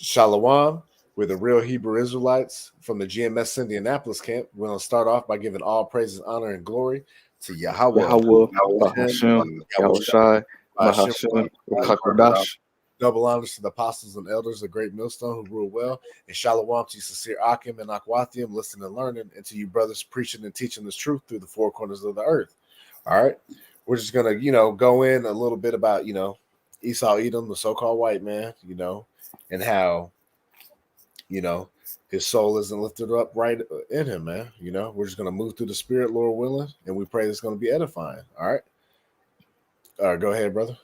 Shalom. We're the real Hebrew Israelites from the GMS Indianapolis camp. We're going to start off by giving all praises, honor, and glory to Yahweh, Yahweh, Hashem, Bahashem, Yahushai, Bahashem, Rakakwadash. double honors to the apostles and elders, the great millstone who rule well, and shalom to you, sincere Akim and Akwathium, listening and learning, and to you brothers preaching and teaching this truth through the four corners of the earth. All right, we're just gonna, go in a little bit about, Esau Edom, the so-called white man, and how, his soul isn't lifted up right in him, man. We're just gonna move through the spirit, Lord willing, and we pray it's gonna be edifying. All right. Go ahead, brother.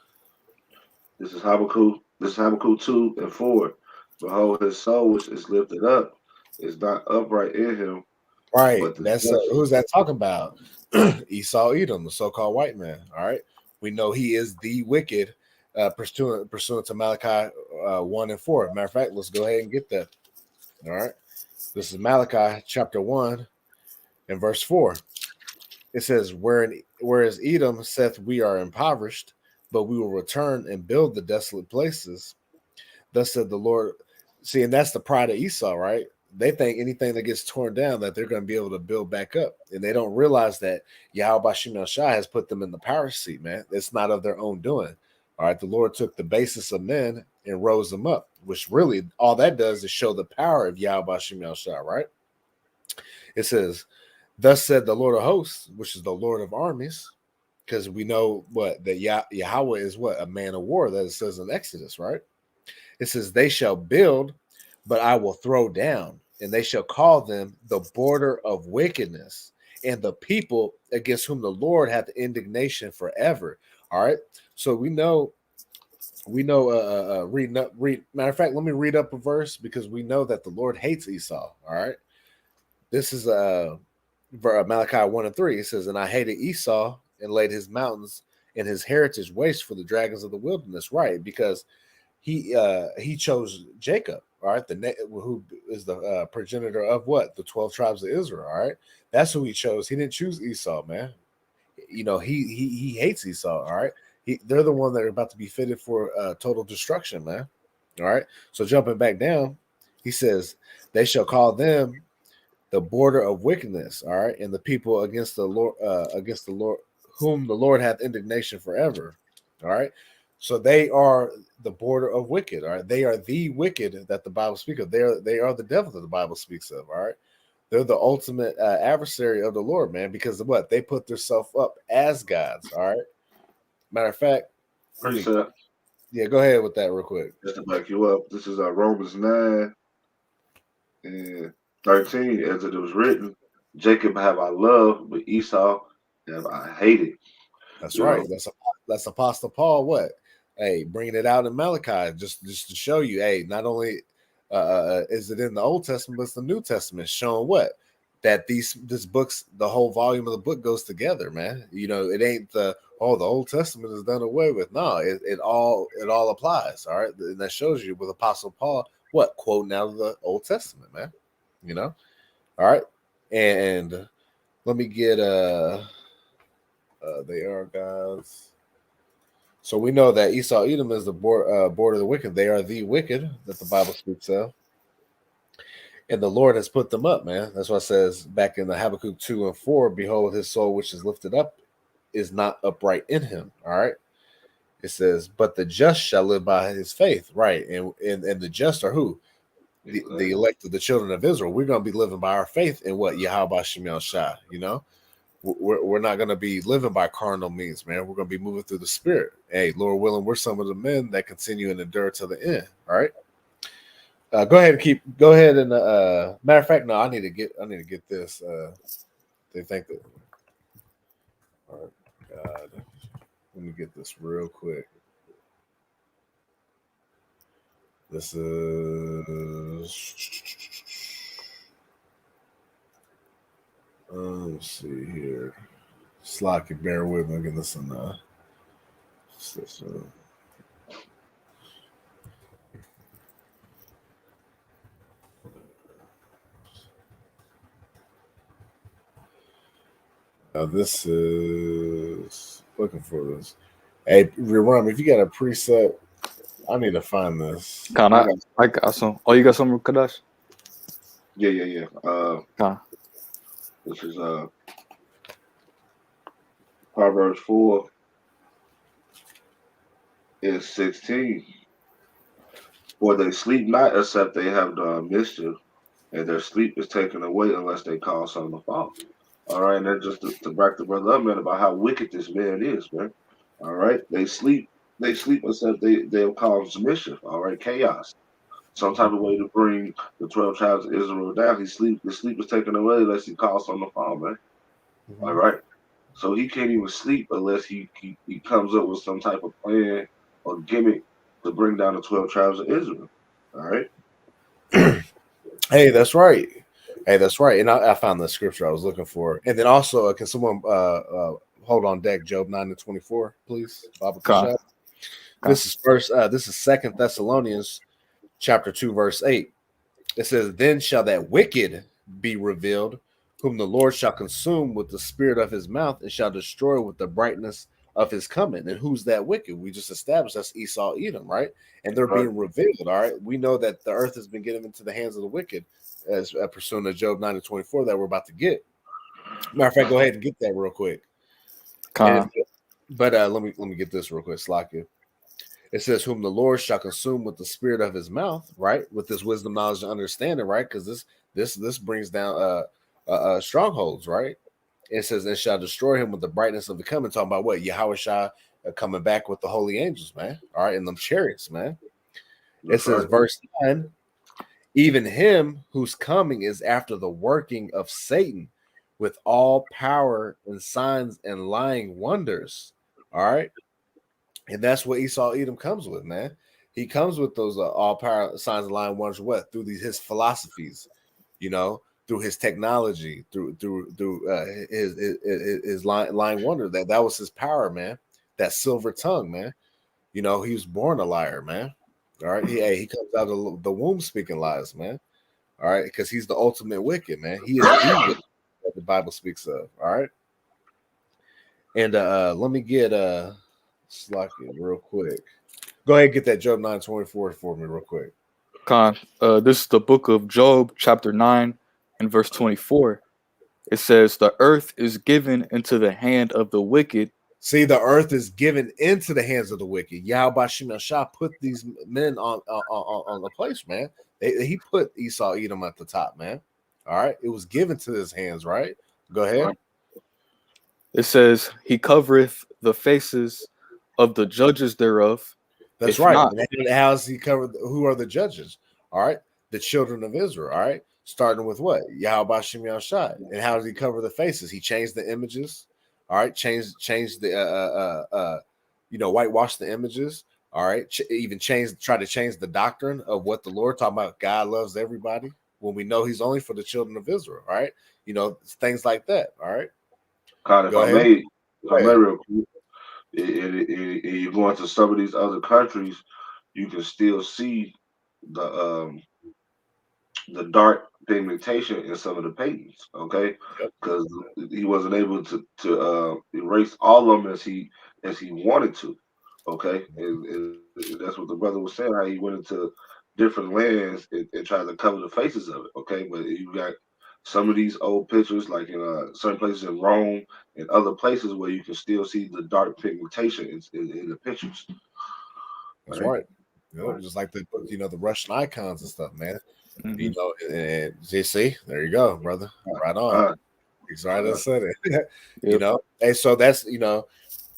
This is Habakkuk 2 and 4. Behold, his soul which is lifted up is not upright in him. Right. That's who's that talking about? Esau Edom, the so-called white man. All right. We know he is the wicked, pursuant to Malachi 1 and 4. Matter of fact, let's go ahead and get that. All right. This is Malachi chapter 1 and verse 4. It says, whereas Edom saith, we are impoverished, but we will return and build the desolate places. Thus said the Lord. See, and that's the pride of Esau, right? They think anything that gets torn down that they're going to be able to build back up. And they don't realize that Yahweh Bashim Shai has put them in the power seat, man. It's not of their own doing. All right. The Lord took the basis of men and rose them up, which really all that does is show the power of Yahweh Bashim Shai, right? It says, thus said the Lord of hosts, which is the Lord of armies, because we know that Yahweh is a man of war, that it says in Exodus, right? It says, they shall build, but I will throw down, and they shall call them the border of wickedness, and the people against whom the Lord hath indignation forever. All right. So we know, matter of fact, let me read up a verse because we know that the Lord hates Esau. All right. This is Malachi 1 and 3. It says, and I hated Esau and laid his mountains and his heritage waste for the dragons of the wilderness. Right. Because he chose Jacob, all right, who is the progenitor of what? The 12 tribes of Israel, all right? That's who he chose. He didn't choose Esau, man. He hates Esau, all right? They're the one that are about to be fitted for total destruction, man. All right? So jumping back down, he says, they shall call them the border of wickedness, all right? And the people against the Lord, whom the Lord hath indignation forever, all right? So they are the border of wicked. All right. They are the wicked that the Bible speaks of. They are the devil that the Bible speaks of. All right. They're the ultimate adversary of the Lord, man, because of what? They put themselves up as gods. All right. Matter of fact. Yeah, go ahead with that real quick. Just to back you up, this is Romans 9 and 13. As it was written, Jacob have I loved, but Esau have I hated. That's right. That's Apostle Paul. What? Hey, bringing it out in Malachi just to show you. Hey, not only is it in the Old Testament, but it's the New Testament showing what? That this book's, the whole volume of the book goes together, man. It ain't the Old Testament is done away with. No, it all applies. All right, and that shows you with Apostle Paul what quoting out of the Old Testament, man. All right, and let me get they are gods. So we know that Esau Edom is the border of the wicked. They are the wicked that the Bible speaks of. And the Lord has put them up, man. That's what it says back in the Habakkuk 2 and 4. Behold, his soul which is lifted up is not upright in him. All right. It says, but the just shall live by his faith. Right. And the just are who? The elect of the children of Israel. We're going to be living by our faith in what? Yahweh Shemel Shah, We're not going to be living by carnal means, man. We're going to be moving through the spirit. Hey, Lord willing, we're some of the men that continue and endure to the end. All right. Go ahead and matter of fact, no, I need to get this. They think that. All right, God, let me get this real quick. This is. Let's see here. Slocky, bear with me. Get this in. This is looking for this. Hey, Ram, if you got a preset, I need to find this. I got some. Oh, you got some, Kadash? Yeah. Con. This is Proverbs 4 and 16. For they sleep not except they have done mischief, and their sleep is taken away unless they cause something to fall. All right, and then just to back the brother up, man, about how wicked this man is, man. All right, they sleep except they'll cause mischief. All right, chaos, some type of way to bring the 12 tribes of Israel down. The sleep is taken away unless he calls something to fall, man. All right, so he can't even sleep unless he comes up with some type of plan or gimmick to bring down the 12 tribes of Israel. All right. Hey, that's right. Hey, that's right. And I found the scripture I was looking for. And then also, can someone hold on deck Job 9-24, please? Con. This is this is 2 Thessalonians chapter 2, verse 8. It says, Then shall that wicked be revealed, whom the Lord shall consume with the spirit of his mouth, and shall destroy with the brightness of his coming. And who's that wicked? We just established that's Esau, Edom, right? And they're being revealed. All right. We know that the earth has been given into the hands of the wicked, as pursuant to Job 9-24 that we're about to get. Matter of fact, go ahead and get that real quick. But let me get this real quick. Slakia. It says, "Whom the Lord shall consume with the spirit of his mouth," right? With this wisdom, knowledge, and understanding, right? Because this brings down strongholds, right? It says, "And shall destroy him with the brightness of the coming." Talking about what? Yahweh Shah coming back with the holy angels, man. All right, in them chariots, man. It says, verse 9, "Even him whose coming is after the working of Satan, with all power and signs and lying wonders." All right. And that's what Esau Edom comes with, man. He comes with those all power signs and lying wonders. What? Through his philosophies, through his technology, through his lying wonder. That was his power, man. That silver tongue, man. He was born a liar, man. All right, he comes out of the womb speaking lies, man. All right, because he's the ultimate wicked, man. He is the wicked that the Bible speaks of. All right, and let me get Slacky real quick. Go ahead and get that Job 9-24 for me real quick. Con, this is the book of Job, chapter 9 and verse 24. It says, "The earth is given into the hand of the wicked." See, the earth is given into the hands of the wicked. Yahweh Shah put these men on the place, man. He put Esau Edom at the top, man. All right, it was given to his hands, right? Go ahead. It says, "He covereth the faces of the judges thereof." That's right. And how's he covered? Who are the judges? All right, the children of Israel. All right, starting with what? Yahweh Shah. And how does he cover the faces? He changed the images. All right, changed the whitewash the images. All right, try to change the doctrine of what the Lord talking about. God loves everybody when we know He's only for the children of Israel. All right, things like that. All right. God, if I may real quick, you go into some of these other countries, you can still see the dark pigmentation in some of the paintings, okay? Because he wasn't able to erase all of them as he wanted to, okay? And that's what the brother was saying, how he went into different lands and tried to cover the faces of it, okay? But you got some of these old pictures, like in certain places in Rome and other places where you can still see the dark pigmentation in the pictures. That's right. Just like the Russian icons and stuff, man. Mm-hmm. And JC, there you go, brother. Right on. Exactly, I said it. And so that's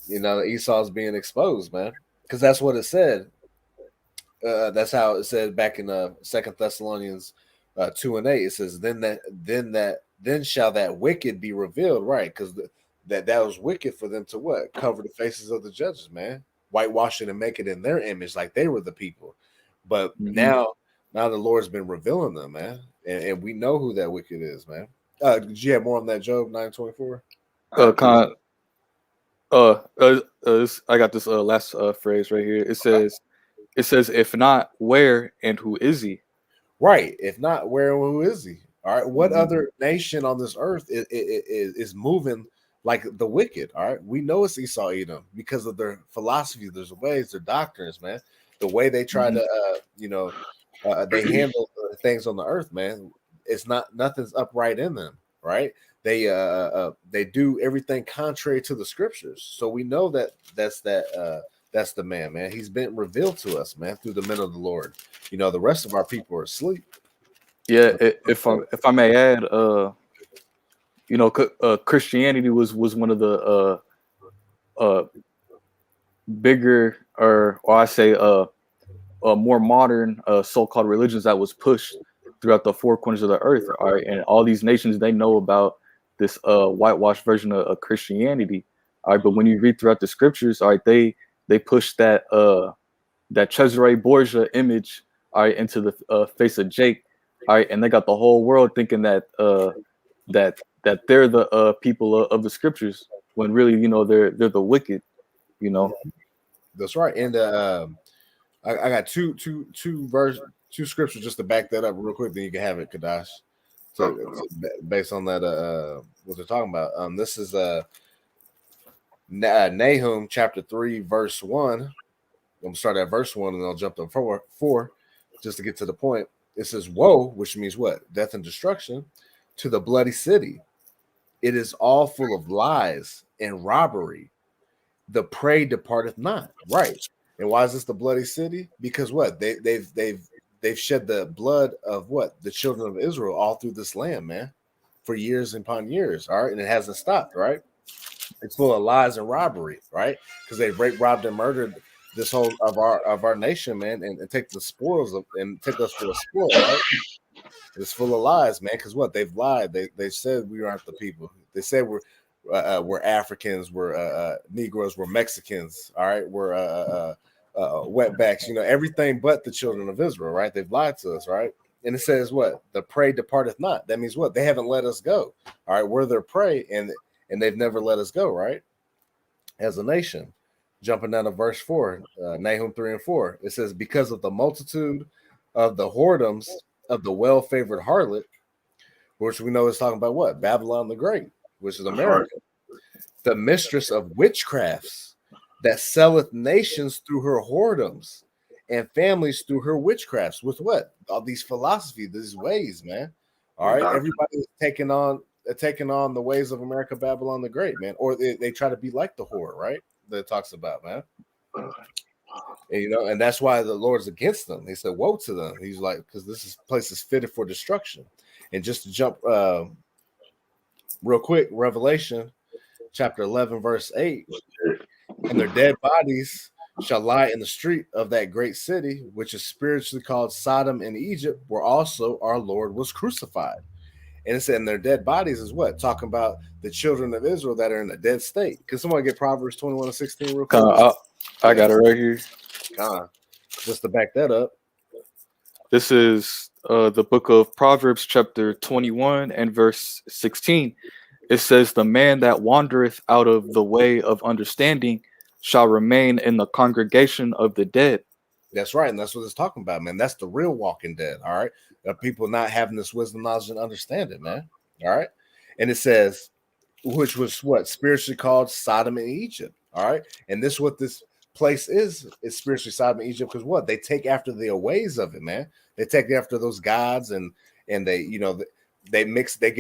Esau's being exposed, man, because that's what it said. That's how it said back in 2 Thessalonians 2:8. It says, then shall that wicked be revealed, right? Because that was wicked for them to what? Cover the faces of the judges, man. Whitewash it and make it in their image like they were the people. But now the Lord's been revealing them, man. And we know who that wicked is, man. Did you have more on that Job 9:24? I got this last phrase right here. It says, "If not, where and who is he?" Right. If not, where and who is he? All right. What other nation on this earth is moving like the wicked? All right. We know it's Esau Edom because of their philosophy, their ways, their doctrines, man. the way they try to, they handle things on the earth, man. It's nothing's upright in them, right? They do everything contrary to the scriptures. So we know that's the man. He's been revealed to us, man, through the men of the Lord. The rest of our people are asleep. Yeah, if I may add, Christianity was one of the bigger, or I say more modern so-called religions that was pushed throughout the four corners of the earth. All right, and all these nations, they know about this whitewashed version of Christianity. All right, but when you read throughout the scriptures, all right, they push that Cesare Borgia image, all right, into the face of Jake. All right, and they got the whole world thinking that that they're the people of the scriptures, when really, they're the wicked. That's right. And I got two scriptures just to back that up real quick. Then you can have it, Kadash. So based on that, what they're talking about. This is Nahum chapter 3, verse 1. I'm gonna start at verse 1, and I'll jump to 4 just to get to the point. It says, "Woe," which means what? Death and destruction, to the bloody city. It is all full of lies and robbery. The prey departeth not. Right. And why is this the bloody city? Because what? They've shed the blood of what? The children of Israel all through this land, man, for years upon years. All right. And it hasn't stopped, right? It's full of lies and robbery, right? Because they raped, robbed, and murdered this whole of our nation, man, and take the spoils and take us for a spoil, right? It's full of lies, man. Because what? They've lied. They said we aren't the people. They said we're Africans, we're Negroes, we're Mexicans, all right, we're wetbacks, everything but the children of Israel, right? They've lied to us, right? And it says what? The prey departeth not. That means what? They haven't let us go. All right, we're their prey, and they've never let us go, right? As a nation. Jumping down to verse 4, Nahum 3 and 4, it says, because of the multitude of the whoredoms of the well-favored harlot, which we know is talking about what? Babylon the Great, which is America, the mistress of witchcrafts, that selleth nations through her whoredoms and families through her witchcrafts. With what? All these philosophies, these ways, man. All right, everybody is taking on the ways of America, Babylon the Great, man. Or they try to be like the whore, right? That it talks about, man. And, and that's why the Lord's against them. He said, woe to them. He's like, because this place is fitted for destruction. And just to jump real quick, Revelation chapter 11, verse 8, and their dead bodies shall lie in the street of that great city, which is spiritually called Sodom and Egypt, where also our Lord was crucified. And it said, and their dead bodies is what? Talking about the children of Israel that are in a dead state. Can someone get Proverbs 21 and 16 real quick? I got it right here. Just to back that up. This is the book of Proverbs, chapter 21 and verse 16. It says, the man that wandereth out of the way of understanding shall remain in the congregation of the dead. That's right. And that's what it's talking about, man. That's the real walking dead. All right. People not having this wisdom, knowledge, and understanding, man. All right. And it says, which was what? Spiritually called Sodom and Egypt. All right. And this is what this place is spiritually Sodom and Egypt, because what? They take after the ways of it, man. They take after those gods and they, they mix, they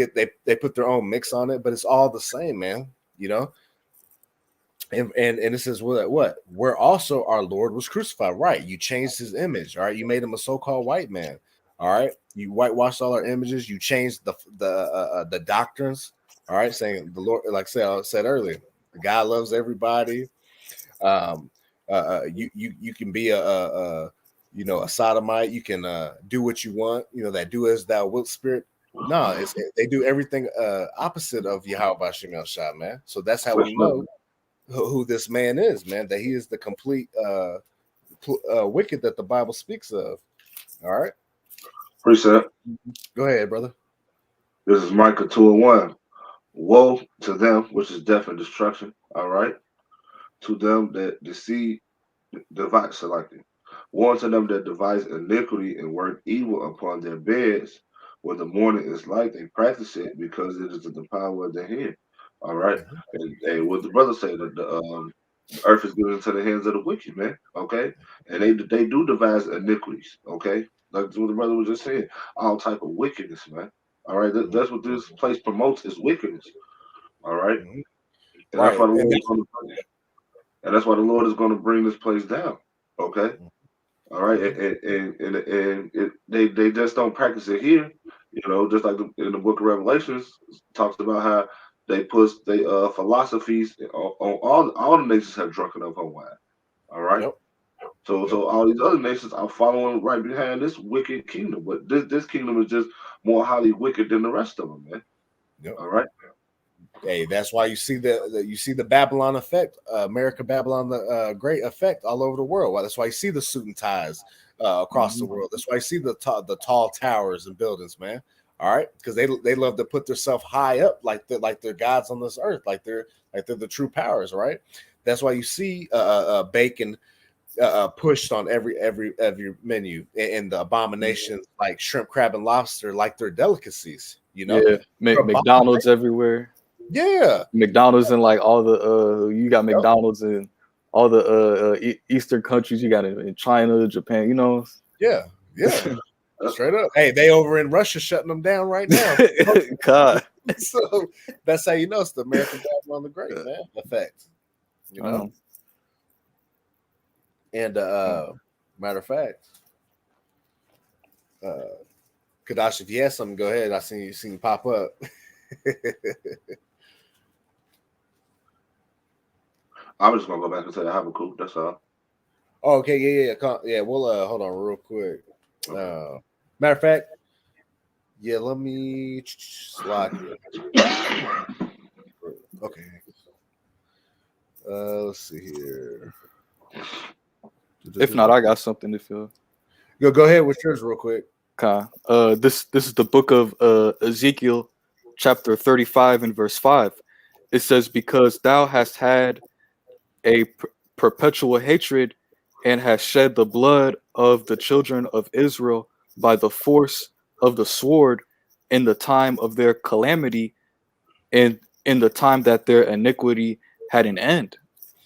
put their own mix on it, but it's all the same, man. And it says what? Where also our Lord was crucified. Right. You changed his image. All right. You made him a so-called white man. All right. You whitewashed all our images. You changed the doctrines. All right. Saying the Lord, like I said earlier, God loves everybody. You can be a sodomite. You can do what you want. That do as thou wilt spirit. No, they do everything opposite of Yahweh Shem El Shah, man. So that's how we know who this man is, man. That he is the complete wicked that the Bible speaks of. All right. Precept. Go ahead, brother. This is Micah 2:1. Woe to them, which is death and destruction. All right. To them that deceive, divide, selecting. Woe to them that devise iniquity and work evil upon their beds, where the morning is light. They practice it because it is in the power of their hand. All right. And what the brother said, that Earth is given into the hands of the wicked, man. Okay, and they do devise iniquities. Okay, like what the brother was just saying, all type of wickedness, man. All right, that's what this place promotes is wickedness. All right, and that's Right. why the Lord is going to, and that's why the Lord is going to bring this place down. Okay, all right, they just don't practice it here. You know, just like in the Book of Revelations talks about how they put they philosophies on all the nations have drunken of her wine. All right. Yep. So all these other nations are following right behind this wicked kingdom, but this kingdom is just more highly wicked than the rest of them, man. Yep. All right. Hey, that's why you see the Babylon effect, America Babylon the Great effect all over the world. Well, that's why you see the suit and ties across the world. That's why you see the tall towers and buildings, man. All right, because they love to put themselves high up like they're gods on this earth, like they're the true powers, right? That's why you see bacon pushed on every menu, and the abominations like shrimp, crab, and lobster, like they're delicacies. You know, Yeah, McDonald's everywhere. Yeah, McDonald's in like all the you got McDonald's in all the Eastern countries. You got it in China, Japan. You know. Yeah. Straight up. Hey, they over in Russia shutting them down right now. God. So that's how you know it's the American Babylon the Great, man. Effect. You know. And matter of fact, Kadash, if you have something, go ahead. I seen you pop up. I'm just gonna go back and say Habakkuk. That's all. Oh, okay, yeah. We'll hold on real quick. Matter of fact, yeah. Let me slide. Okay. Let's see here. If not, I got something to feel. Go ahead with yours real quick. Okay. This is the book of Ezekiel, chapter 35 and verse 5. It says, "Because thou hast had a perpetual hatred and hast shed the blood of the children of Israel by the force of the sword in the time of their calamity and in the time that their iniquity had an end."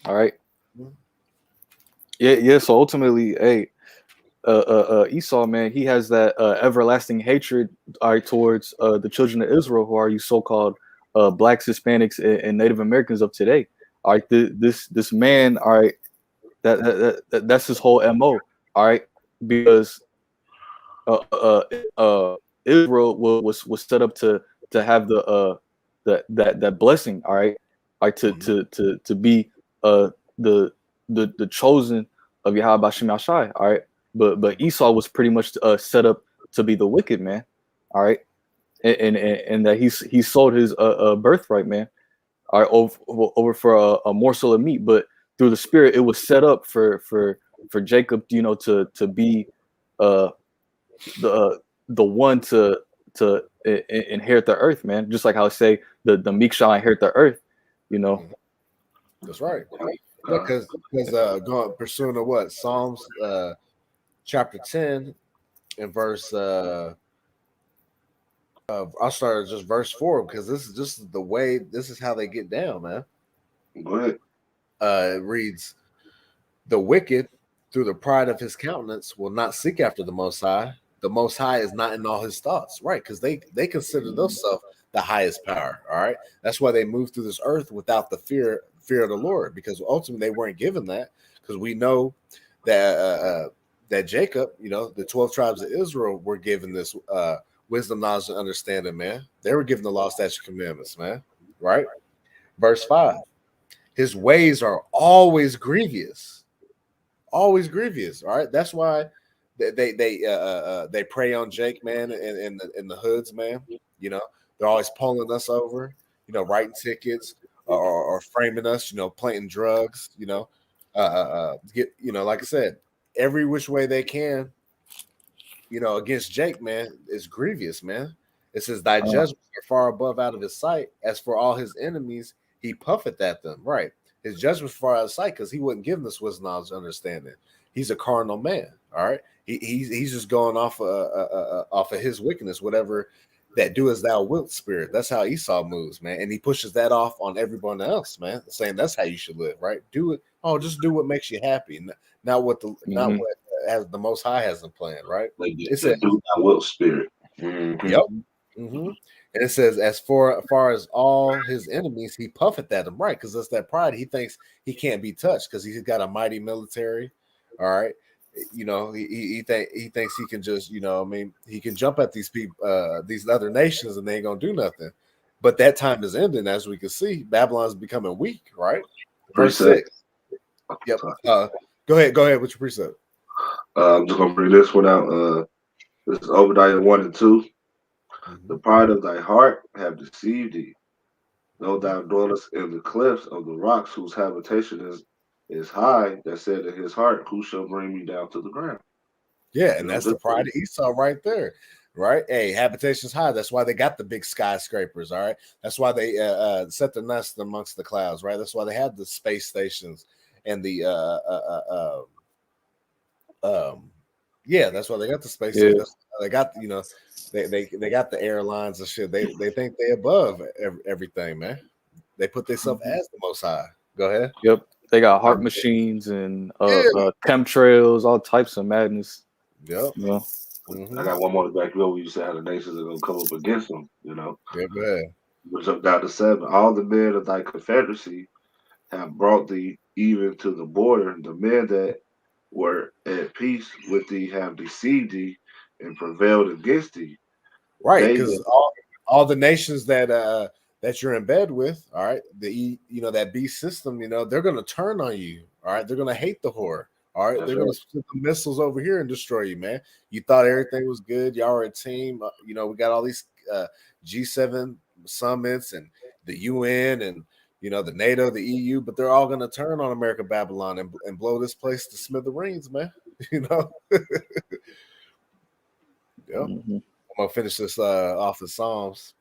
All right. Yeah. So ultimately, hey, Esau, man, he has that everlasting hatred towards the children of Israel, who are you so-called blacks, Hispanics, and Native Americans of today. All right, this man, all right, that's his whole MO. All right, because Israel was set up to have that blessing. All right, to be the chosen of Yahweh Shem Yashai. All right. But Esau was pretty much set up to be the wicked man, all right, and that he sold his birthright, man, all right, over for a morsel of meat. But through the Spirit, it was set up for Jacob, you know, to be the one to inherit the earth, man. Just like how I say the meek shall inherit the earth, you know. That's right. Because going pursuing the what Psalms chapter 10 and verse I'll start at just verse 4 because this is the way, this is how they get down, man. Go ahead. It reads, "The wicked through the pride of his countenance will not seek after the Most High. The Most High is not in all his thoughts." Right, because they consider themselves the highest power. All right, that's why they move through this earth without the fear of the Lord, because ultimately they weren't given that. Because we know that that Jacob, you know, the 12 tribes of Israel were given this wisdom, knowledge, and understanding, man. They were given the law, statutes, commandments, man. Right. Verse 5. His ways are always grievous. Always grievous. All right. That's why they prey on Jake, man, in the hoods, man. You know, they're always pulling us over, you know, writing tickets or framing us, you know, planting drugs, you know, get, you know, like I said, every which way they can, you know, against Jake, man, is grievous, man. It says, "Thy judgments are far above out of his sight. As for all his enemies, he puffeth at them." Right. His judgment's far out of sight because he wouldn't give this wisdom, knowledge, understanding. He's a carnal man. All right. He's just going off of his wickedness, whatever that do as thou wilt spirit. That's how Esau moves, man. And he pushes that off on everyone else, man, saying that's how you should live, right? Do it. Oh, just do what makes you happy. Not what not what has the Most High has in plan, right? It's a do thy will spirit. Yep. And it says, as far as all his enemies, he puffeth at them, right? Because that's that pride. He thinks he can't be touched because he's got a mighty military. All right. You know, he thinks he can just, you know, I mean, he can jump at these people, these other nations, and they ain't gonna do nothing. But that time is ending, as we can see. Babylon's becoming weak, right? Verse 6. Yep. Go ahead with your precept. I'm just gonna bring this one out. This is Obadiah 1 and 2. The pride of thy heart have deceived thee. Though thou dwellest in the cliffs of the rocks, whose habitation is high, that said in his heart, who shall bring me down to the ground? Yeah, and that's the pride of Esau right there, right? Hey, habitation's high. That's why they got the big skyscrapers, all right? That's why they set the nest amongst the clouds, right? That's why they have the space stations and the yeah, that's why they got the space stations. They got, you know, they got the airlines and shit. They think they above everything, man. They put themselves as the Most High. Go ahead. Yep. They got heart machines and chemtrails, all types of madness. Yep. Yeah. I got one more back there. You said how the nations are going to come up against them, you know. Yeah, go ahead. We'll jump down to 7. All the men of thy confederacy have brought thee even to the border. The men that were at peace with thee have deceived thee and prevailed against thee. Right, because all the nations that you're in bed with, all right, that beast system, you know, they're going to turn on you. All right, they're going to hate the whore. All right, they're going to put the missiles over here and destroy you, man. You thought everything was good. Y'all are a team. You know, we got all these G7 summits and the UN and, you know, the NATO, the EU, but they're all going to turn on America, Babylon, and blow this place to smithereens, man. You know? Yep. I'm going to finish this off of Psalms.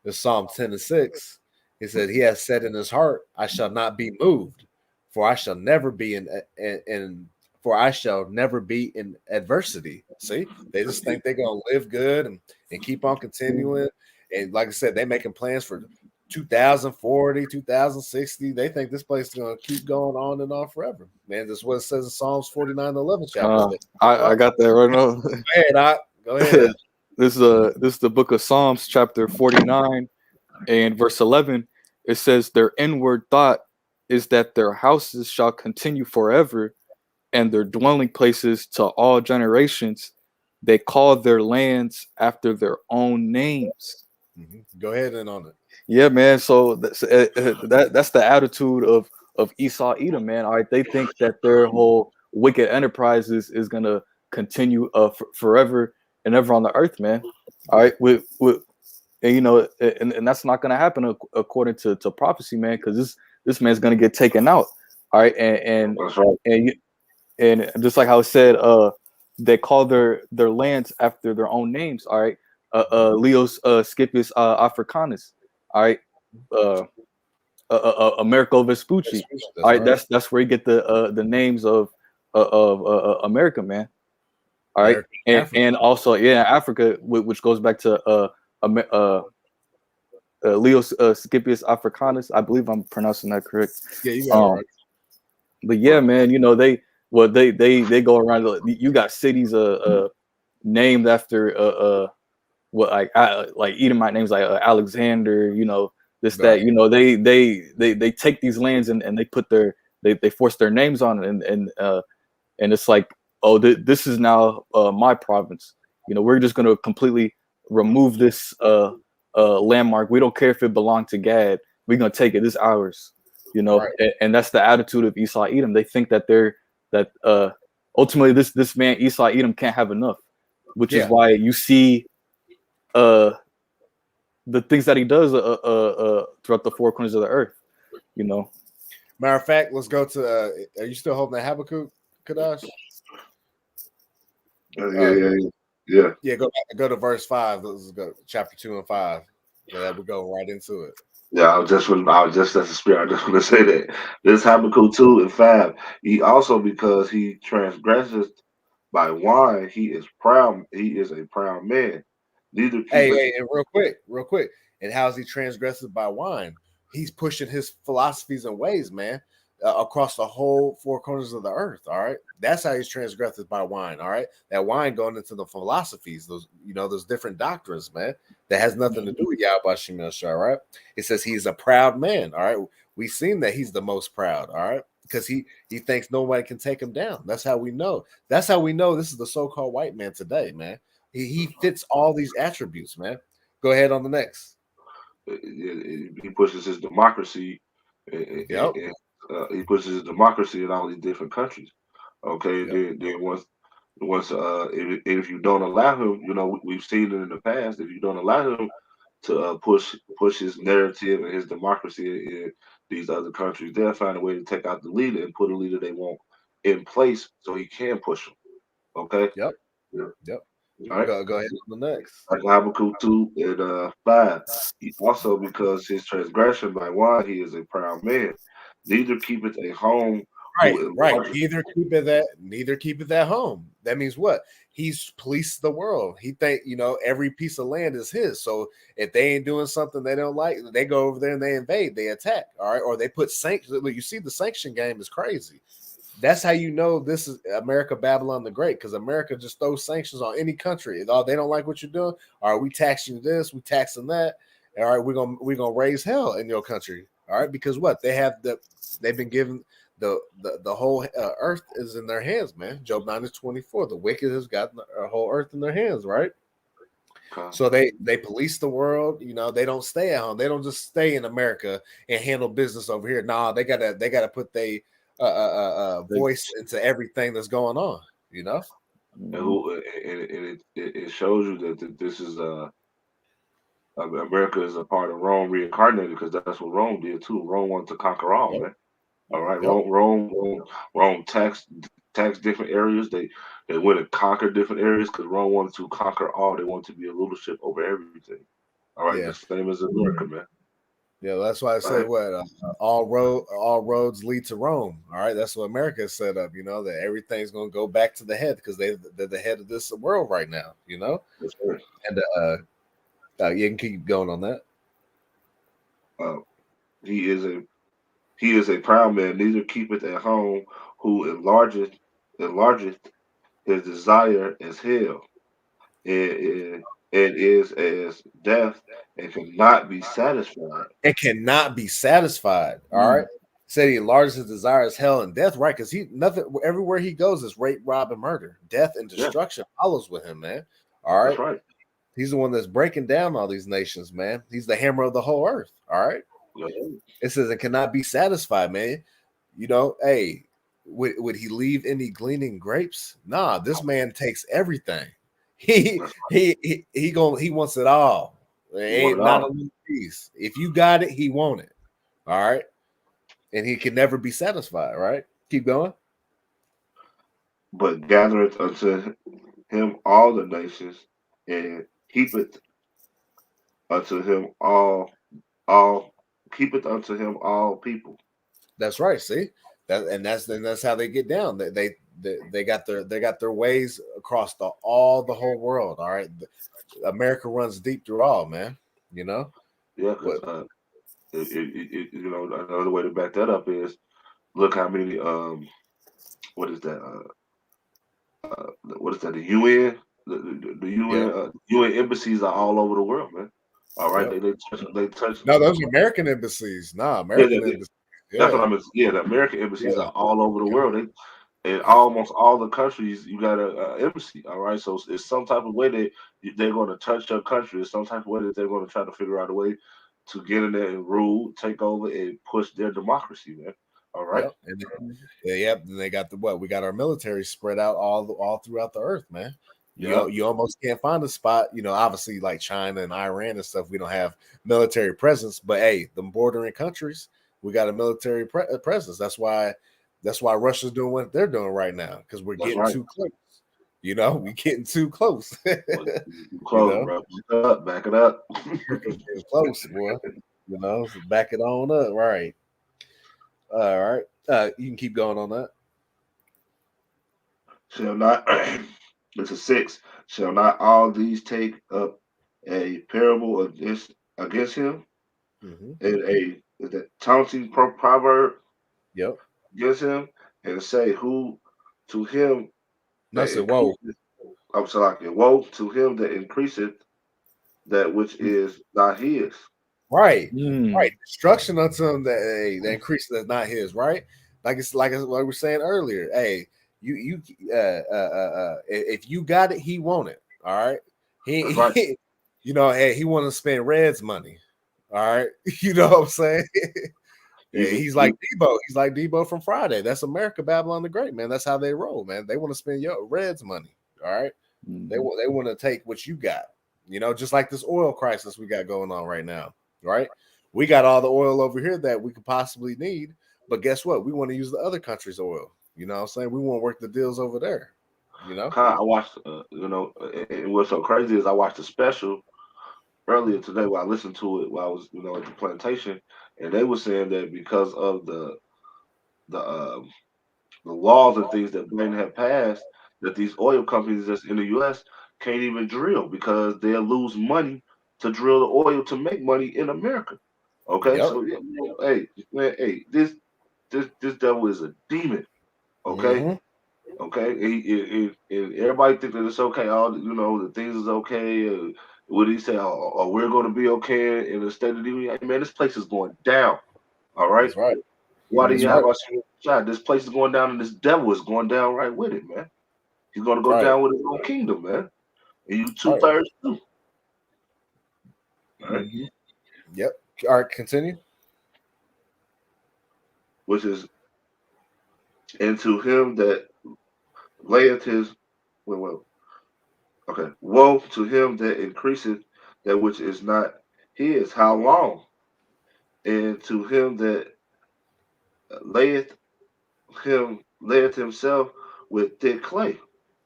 This Psalm 10 and 6. He said, he has said in his heart, I shall not be moved, for I shall never be in adversity. See, they just think they're gonna live good and keep on continuing. And like I said, they're making plans for 2040, 2060. They think this place is gonna keep going on and on forever. Man, that's what it says in Psalms 49:11 chapter. I got that right now. Go ahead. This is the book of Psalms, chapter 49 and verse 11. It says, their inward thought is that their houses shall continue forever, and their dwelling places to all generations. They call their lands after their own names. Go ahead and on it. Yeah, man. So that's the attitude of Esau Edom, man. All right, they think that their whole wicked enterprise is gonna continue forever and ever on the earth, man. All right, with and you know, and that's not gonna happen according to prophecy, man, because this man's gonna get taken out. All right, and just like how it said, they call their lands after their own names. All right, Leos Scipius Africanus. All right, Americo Vespucci. All right, that's where you get the names of America, man. All right, and also Africa, which goes back to Leos Scipius Africanus. I believe I'm pronouncing that correct. Yeah, you got it right. But yeah, man, you know they go around. You got cities named after like Edomite names like Alexander. You know that. You know they take these lands and they put they force their names on it and it's like, oh, this is now my province. You know, we're just gonna completely remove this landmark. We don't care if it belonged to Gad. We're gonna take it. This is ours. You know, right. And that's the attitude of Esau Edom. They think that ultimately this man Esau Edom can't have enough, which is why you see the things that he does throughout the four corners of the earth. You know. Matter of fact, let's go to. Are you still holding the Habakkuk, Kadash? Yeah. Go to verse 5. Let's go chapter 2 and 5. Yeah, we're going right into it. Yeah, I was just as a spirit. I just want to say that this Habakkuk 2 and 5. He also, because he transgresses by wine, he is proud. He is a proud man. Neither Hey, and real quick. And how is he transgressed by wine? He's pushing his philosophies and ways, man, across the whole four corners of the earth. All right, that's how he's transgressed by wine. All right, that wine going into the philosophies, those different doctrines, man, that has nothing to do with Yahweh Shem Yahshua. Right? It says he's a proud man. All right, we've seen that he's the most proud. All right, because he thinks nobody can take him down. That's how we know. That's how we know this is the so-called white man today, man. He fits all these attributes, man. Go ahead on the next. He pushes his democracy. Yep. He pushes his democracy in all these different countries. Okay, Yep. then once if you don't allow him, we've seen it in the past. If you don't allow him to push his narrative and his democracy in these other countries, they'll find a way to take out the leader and put a leader they want in place so he can push them. Okay. Yep. Yeah. Yep. All right. Go ahead on the next. Like Habakkuk 2 and 5. He also, because his transgression by wine, he is a proud man. Neither keepeth a home. Right. Neither keep it at home. That means what? He's policed the world. He think every piece of land is his. So if they ain't doing something they don't like, they go over there and they invade, they attack. All right, or they put sanctions. You see, the sanction game is crazy. That's how you know this is America Babylon the Great, because America just throws sanctions on any country. They don't like what you're doing. All right, we taxing this, we taxing that. All right, we're gonna raise hell in your country. All right, because what they've been given the whole earth is in their hands, man. Job 9:24. The wicked has got the whole earth in their hands, right? So they police the world. They don't stay at home. They don't just stay in America and handle business over here. Nah, they gotta put their voice into everything that's going on. And it shows you that this is America is a part of Rome reincarnated, because that's what Rome did too. Rome wanted to conquer all, man. All right, yep. Rome taxed different areas. They went and conquered different areas because Rome wanted to conquer all. They wanted to be a rulership over everything. All right, the same as America, man. Yeah, that's why I say all roads lead to Rome. All right, that's what America is set up. That everything's going to go back to the head because they're the head of this world right now. That's right. And you can keep going on that. He is a proud man, neither keepeth at home, who enlargeth his desire as hell, and is as death, and cannot be satisfied. It cannot be satisfied. All right. Said he enlarges his desire as hell and death, right? Because everywhere he goes is rape, rob, and murder. Death and destruction follows with him, man. All right. That's right. He's the one that's breaking down all these nations, man. He's the hammer of the whole earth. All right. It says it cannot be satisfied, man. Hey, would he leave any gleaning grapes? Nah, this man takes everything. He wants it all. Ain't not a little piece. If you got it, he want it. All right. And he can never be satisfied, right? Keep going. But gathereth unto him all the nations, and keepeth unto him all keepeth unto him all people. That's right. See that's how they get down. They got their ways across the whole world. All right, America runs deep through all, man. Yeah, because another way to back that up is look how many what is that? What is that? The UN, the UN, UN embassies are all over the world, man. All right, they touch. No, those are American embassies. American embassies. That's what I mean. Yeah, the American embassies are all over the world. In almost all the countries, you got an embassy. All right, so it's some type of way that they're going to touch your country. It's some type of way that they're going to try to figure out a way to get in there and rule, take over, and push their democracy, man. All right. Yep. And they got we got our military spread out all throughout the earth, man. You almost can't find a spot. Obviously like China and Iran and stuff, we don't have military presence. But hey, the bordering countries, we got a military presence. That's why Russia's doing what they're doing right now, because we're getting too close. We're getting too close. Close, bro. Back it up. Getting close, boy. So back it on up, right? All right. You can keep going on that. Shall not. This is 6. Shall not all these take up a parable against him, Mm-hmm. and the taunting proverb Yep. against him, and say, "Who to him No, that said, whoa. increaseth, I'm sorry, woe to him that increaseth that which is not his." Right. Mm. Right. Destruction unto him that the increase that's not his, right? Like what we were saying earlier. Hey, if you got it, he want it. All right. That's right. Hey, he want to spend Red's money. All right. You know what I'm saying? Yeah, You, he's like you, Debo. He's like Debo from Friday. That's America, Babylon the Great, man. That's how they roll, man. They want to spend your Red's money. All right. They want to take what you got. Just like this oil crisis we got going on right now. Right. We got all the oil over here that we could possibly need, but guess what? We want to use the other country's oil. You know what I'm saying? We want to work the deals over there. I watched, and what's so crazy is I watched a special earlier today while I listened to it while I was, at the plantation, and they were saying that because of the the laws and things that Biden had passed, that these oil companies that's in the U.S. can't even drill because they'll lose money to drill the oil to make money in America. Okay, Yep. so yeah, hey, man, hey, this devil is a demon. Okay, Mm-hmm. okay, and everybody think that it's okay. All the things is okay. What did he say? Oh, we're going to be okay in the state of the union. Hey, man, this place is going down. All right. That's right. Why do That's you right. have us shot? This place is going down, and this devil is going down right with it, man. He's going to go Right. down with his own kingdom, man. And you Right. 2/3 too. All right. Mm-hmm. Yep. All right. Continue. Which is, and to him that layeth his, well, okay, woe to him that increaseth that which is not his. How long? And to him that layeth layeth himself with thick clay.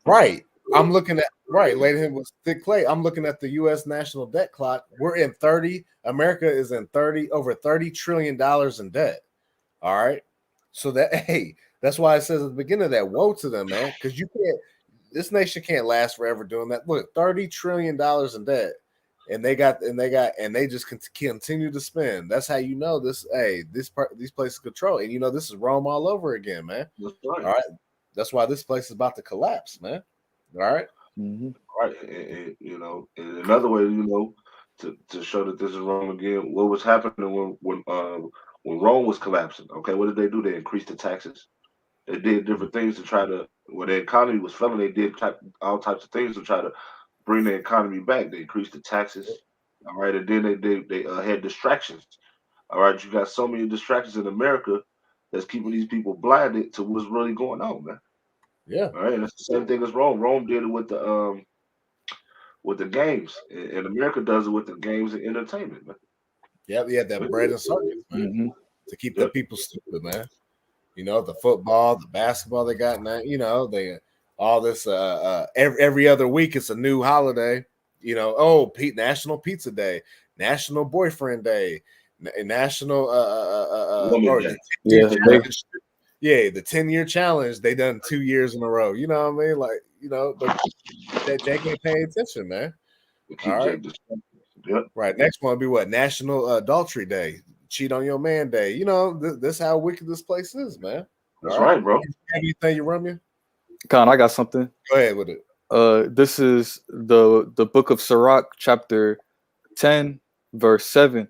Right. I'm looking at Later with thick clay. I'm looking at the U.S. national debt clock. We're in 30. America is in over $30 trillion in debt. All right. So that's why it says at the beginning of that, woe to them, man. Because this nation can't last forever doing that. Look, $30 trillion in debt. And they just continue to spend. That's how you know this. Hey, these places control, and this is Rome all over again, man. That's All right. right, that's why this place is about to collapse, man. All right. Mm-hmm. Right. And another way, to show that this is wrong again, what was happening when Rome was collapsing? Okay, what did they do? They increased the taxes. They did different things to try to, when the economy was failing, they did all types of things to try to bring the economy back. They increased the taxes. All right, and then they had distractions. All right, you got so many distractions in America that's keeping these people blinded to what's really going on, man. Yeah. All right, and it's the same thing as Rome. Rome did it with the games, and America does it with the games and entertainment, man. Yep. Yeah. That bread and circus, man, Mm-hmm. to keep the Yep. people stupid, man. The football, the basketball they got now. They all this. Every other week it's a new holiday. National Pizza Day, National Boyfriend Day, National Woman or Day. the 10-year Yeah, challenge. Yeah, the 10-year challenge. They done 2 years in a row. You know what I mean? Like but that Jake ain't paying attention, man. To All keep right, Jake distracted. Yep. right. Next one will be what? National Adultery Day. Cheat on your man day. This how wicked this place is, man. That's All right. right, bro. Have anything you run me? Con, I got something. Go ahead with it. This is the book of Sirach, chapter 10, verse 7.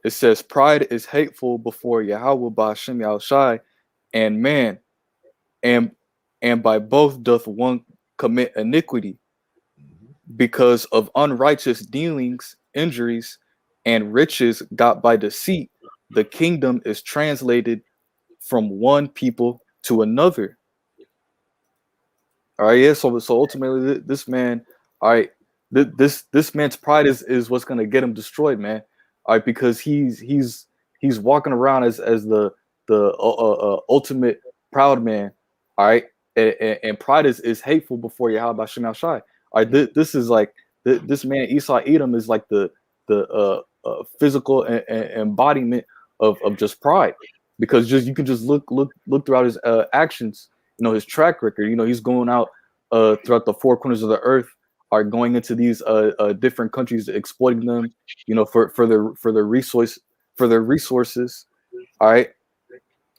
It says, "Pride is hateful before Yahweh Ba'ashem Yahushai, and man, and by both doth one commit iniquity, because of unrighteous dealings, injuries, and riches got by deceit. The kingdom is translated from one people to another." All right, yeah. So ultimately, this man, all right, this man's pride is what's gonna get him destroyed, man. All right, because he's walking around as the ultimate proud man. All right, and pride is hateful before Yahweh B'Shem Shai. All right, this is like this man Esau Edom is like the physical embodiment of just pride, because you can just look throughout his actions, his track record. He's going out throughout the four corners of the earth, are going into these different countries, exploiting them, for their resources. All right,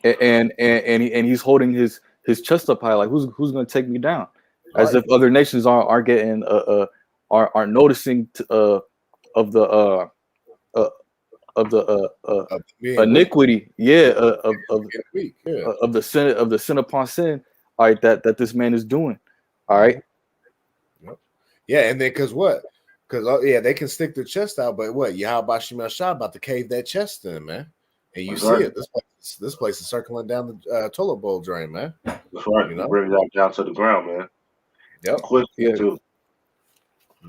and he's holding his chest up high, like who's going to take me down, as if other nations aren't getting aren't noticing of the iniquity, of the sin upon sin, all right, that this man is doing, all right. Yeah, and then because they can stick their chest out, but what Yahweh Shema Shah about to cave that chest in, man, and you see it. This place is circling down the toilet bowl drain, man. That's right. Bring that down to the ground, man. Yep. Quick too.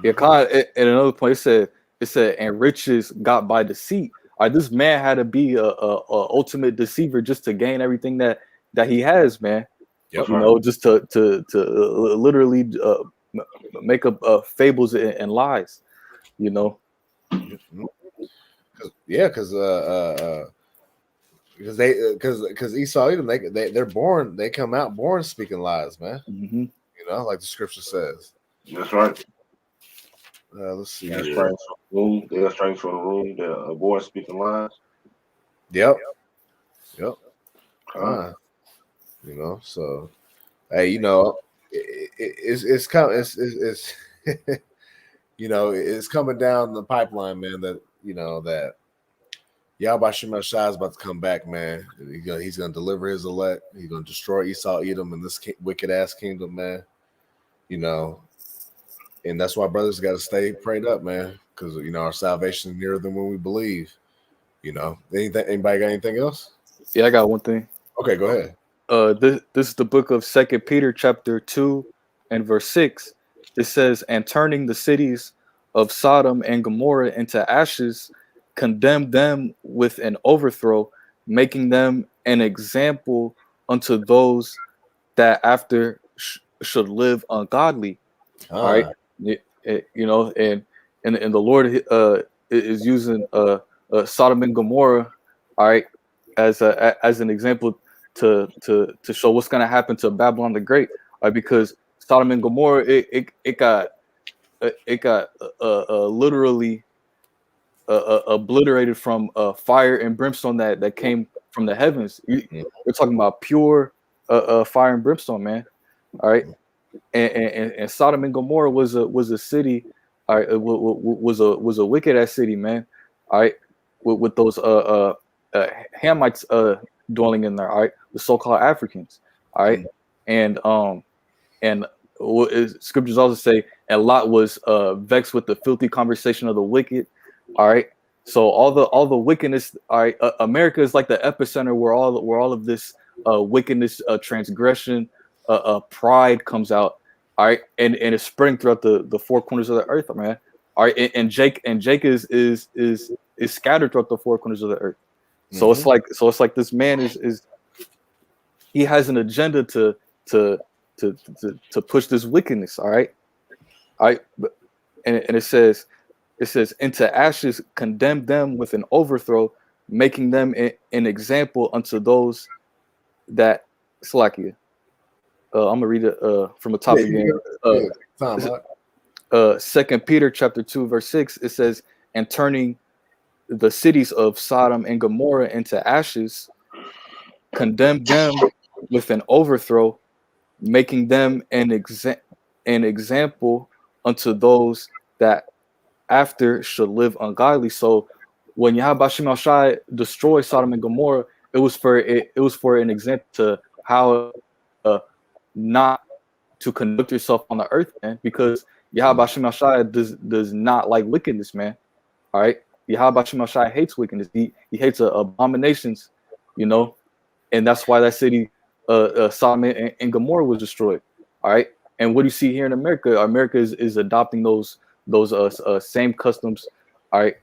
Yeah, kind of, at another point it said, and riches got by deceit. All right, this man had to be a ultimate deceiver just to gain everything that he has, man. Yep. Just to literally make up fables and lies, because Esau Edom, they're born, they come out born speaking lies, man. Like the scripture says. That's right. Let's see. They are strange from the room. They're born speaking lies. Yep. So hey, it's coming. It's it's coming down the pipeline, man. That that Yahweh Shema Shah is about to come back, man. He's gonna deliver his elect. He's gonna destroy Esau Edom and this wicked ass kingdom, man. And that's why brothers got to stay prayed up, man, because our salvation is nearer than when we believe. Anybody got anything else? Yeah, I got one thing. Okay, go ahead. This is the book of 2 Peter chapter 2 and verse 6. It says, and turning the cities of Sodom and Gomorrah into ashes, condemned them with an overthrow, making them an example unto those that after should live ungodly. All right. And the Lord is using Sodom and Gomorrah, all right, as an example to show what's going to happen to Babylon the Great, right? Because Sodom and Gomorrah it got literally obliterated from fire and brimstone that came from the heavens. We're talking about pure fire and brimstone, man. All right. And Sodom and Gomorrah was a city, all right, was a wicked ass city, man. All right, with those Hamites dwelling in there, all right, the so-called Africans, all right, and scriptures also say, and Lot was vexed with the filthy conversation of the wicked, all right. So all the wickedness, all right, America is like the epicenter where all of this wickedness, transgression, pride comes out, all right, and it's spreading throughout the four corners of the earth, man. All right, and Jake is scattered throughout the four corners of the earth. So it's like this man is he has an agenda to push this wickedness, all right, and it says into ashes, condemn them with an overthrow, making them an example unto those that slack you. I'm gonna read it from the top again. 2 Peter chapter 2 verse 6. It says, and turning the cities of Sodom and Gomorrah into ashes, condemn them with an overthrow, making them an example unto those that after should live ungodly. So when Yahweh Shema Shai destroyed Sodom and Gomorrah, it was for an example to how not to conduct yourself on the earth, man, because Yahweh Shema Shai does not like wickedness, man. All right, Yahweh Shema Shai hates wickedness. He hates abominations, and that's why that city, Sodom and Gomorrah, was destroyed. All right, and what do you see here in America? America is adopting those same customs, all right,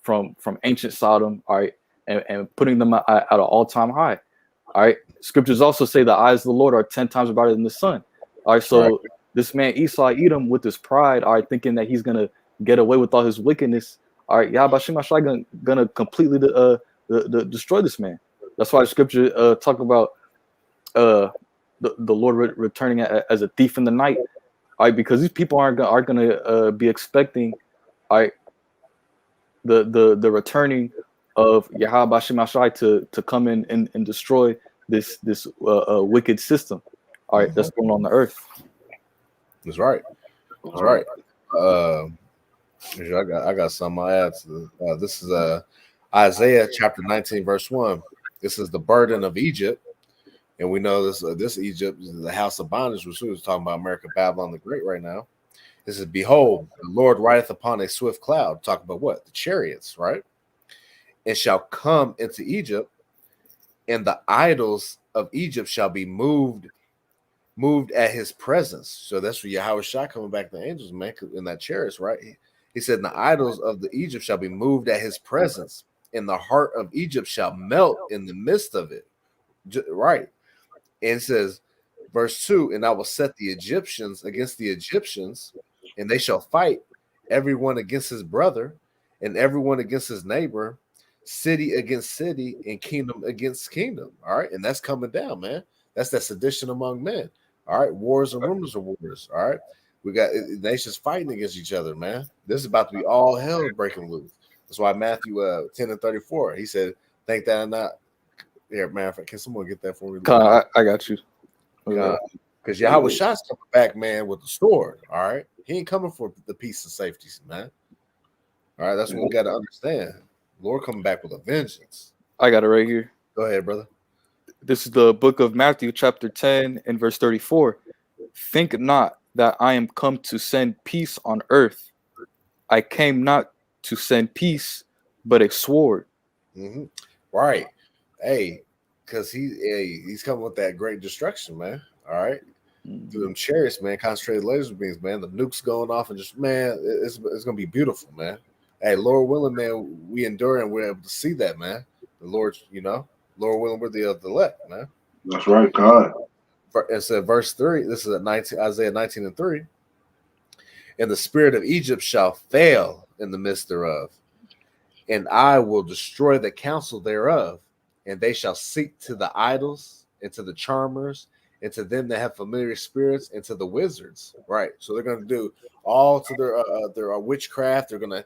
from ancient Sodom, all right, and putting them at an all-time high. All right. Scriptures also say the eyes of the Lord are 10 times brighter than the sun. All right. So this man Esau Edom, with his pride, all right, thinking that he's gonna get away with all his wickedness. All right, Yahweh Shema Shai gonna completely destroy this man. That's why the scripture talk about the Lord returning as a thief in the night. All right, because these people are gonna be expecting, all right, the returning of Yahweh Bashim Ashai to come in and destroy this wicked system. All right, that's going on the earth. That's right. That's right. I got some I add to this is Isaiah chapter 19 verse 1. This is the burden of Egypt, and we know this Egypt is the house of bondage, which we was talking about America, Babylon the Great right now. This is, behold, the Lord rideth upon a swift cloud. Talk about what? The chariots, right? And shall come into Egypt, and the idols of Egypt shall be moved at his presence. So that's where Yahweh Shai coming back to the angels, man, in that chariots, right? He said, the idols of the Egypt shall be moved at his presence, and the heart of Egypt shall melt in the midst of it. Right. And it says, verse 2, and I will set the Egyptians against the Egyptians, and they shall fight, everyone against his brother, and everyone against his neighbor, city against city, and kingdom against kingdom. All right. And that's coming down, man. That's that sedition among men. All right. Wars and rumors of wars. All right. We got nations fighting against each other, man. This is about to be all hell breaking loose. That's why Matthew 10 and 34, he said, think that or not. Yeah, man, can someone get that for me? I got you. Because Yahweh Shai's coming back, man, with the sword. All right. He ain't coming for the peace and safety, man. All right. That's what we got to understand. Lord coming back with a vengeance. I got it right here. Go ahead, brother. This is the book of Matthew, chapter 10 and verse 34. Think not that I am come to send peace on earth. I came not to send peace, but a sword. Mm-hmm. Right. Hey, because he's coming with that great destruction, man. All right. Through them chariots, man, concentrated laser beams, man. The nukes going off and just, man, it's gonna be beautiful, man. Hey, Lord willing, man, we endure and we're able to see that, man. The Lord, Lord willing, we're the elect, man. That's right, God. It said, verse 3, this is Isaiah 19 and 3. And the spirit of Egypt shall fail in the midst thereof, and I will destroy the counsel thereof, and they shall seek to the idols, and to the charmers, and to them that have familiar spirits, and to the wizards. Right. So they're going to do all to their witchcraft. They're gonna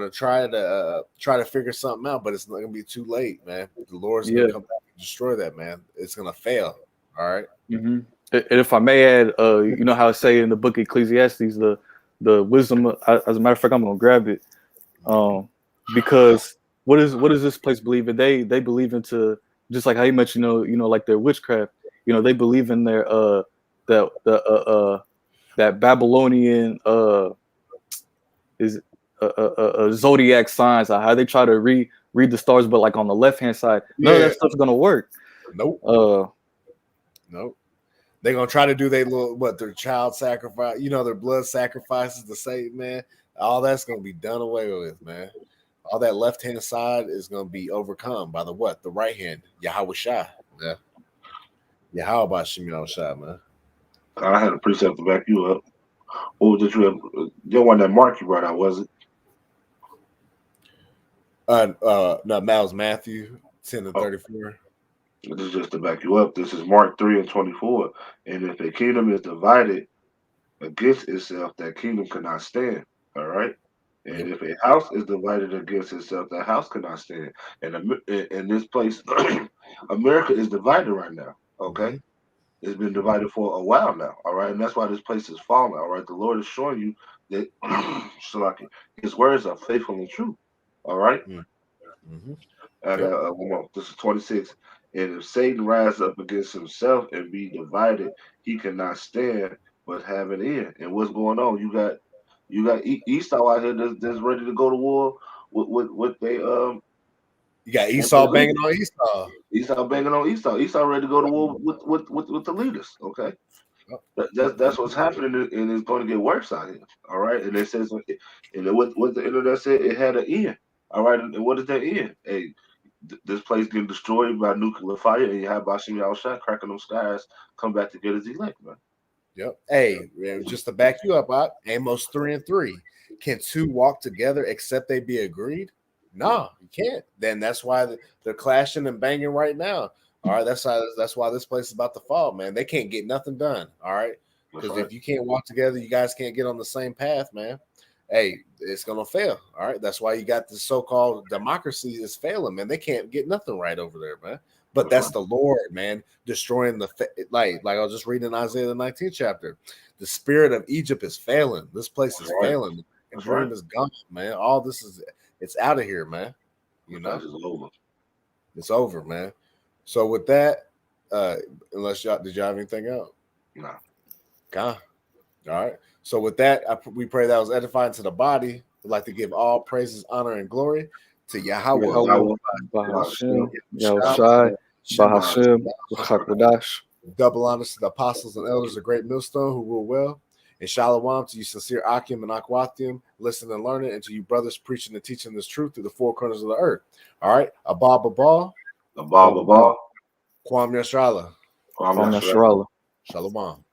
try to figure something out, but it's not gonna be too late, man. The Lord's gonna come back and destroy that, man. It's gonna fail. All right. Mm-hmm. And if I may add, you know how it say in the book of Ecclesiastes, the wisdom. As a matter of fact, I'm gonna grab it, because what is this place believe in? They believe into, just like how you mentioned, like their witchcraft. They believe in their that Babylonian zodiac signs, how they try to read the stars, but like on the left hand side, none of that stuff's gonna work. Nope. Nope. They're gonna try to do their child sacrifice, their blood sacrifices to Satan, man. All that's gonna be done away with, man. All that left hand side is gonna be overcome by the right hand, Yahweh Shai. Yeah. Yeah, how about Shimon Shai, man? I had a precept to back you up. What was it you have? The one that Mark you brought out, was it? No, that was Matthew 10 and 34. This is just to back you up. This is Mark 3 and 24. And if a kingdom is divided against itself, that kingdom cannot stand. All right. And if a house is divided against itself, that house cannot stand. And in this place, America is divided right now. Okay. Mm-hmm. It's been divided for a while now. All right. And that's why this place is falling. All right. The Lord is showing you that his words are faithful and true. All right. Mm-hmm. And this is 26. And if Satan rise up against himself and be divided, he cannot stand but have an end. And what's going on? You got Esau out here that's ready to go to war with they You got Esau banging on Esau. Esau banging on Esau. Esau ready to go to war with the leaders. Okay. That's what's happening, and it's going to get worse out here. All right. And it says, and what the internet said, it had an end. All right. And what is that end? Hey, this place getting destroyed by nuclear fire, and you have Bashim Yahushua cracking them skies, come back to get his elect, man. Yep. Hey, just to back you up, Amos 3 and 3. Can two walk together except they be agreed? No, you can't. Then that's why they're clashing and banging right now. All right, that's why this place is about to fall, man. They can't get nothing done. All right, Because if you can't walk together, you guys can't get on the same path, man. Hey, it's gonna fail. All right. That's why you got the so-called democracy is failing, man. They can't get nothing right over there, man. But that's the Lord, man, destroying the like I was just reading Isaiah the 19th chapter. The spirit of Egypt is failing. This place is failing. And dream is gone, man. All this is it's out of here, man. You know, it's over, man. So with that, unless y'all did y'all have anything else? No. God. All right. So with that, we pray that was edifying to the body. We'd like to give all praises, honor, and glory to Yahweh. Bahashem, Yahushai, Bahashem, Chakadash. Double honors to the apostles and elders of Great Millstone who rule well. And shalom to you sincere Akim and Akwathim, listening and learning, and to you brothers preaching and teaching this truth through the four corners of the earth. All right. Abba Babal. Kwam Yashrala. Kwam Yashrala. Shalom.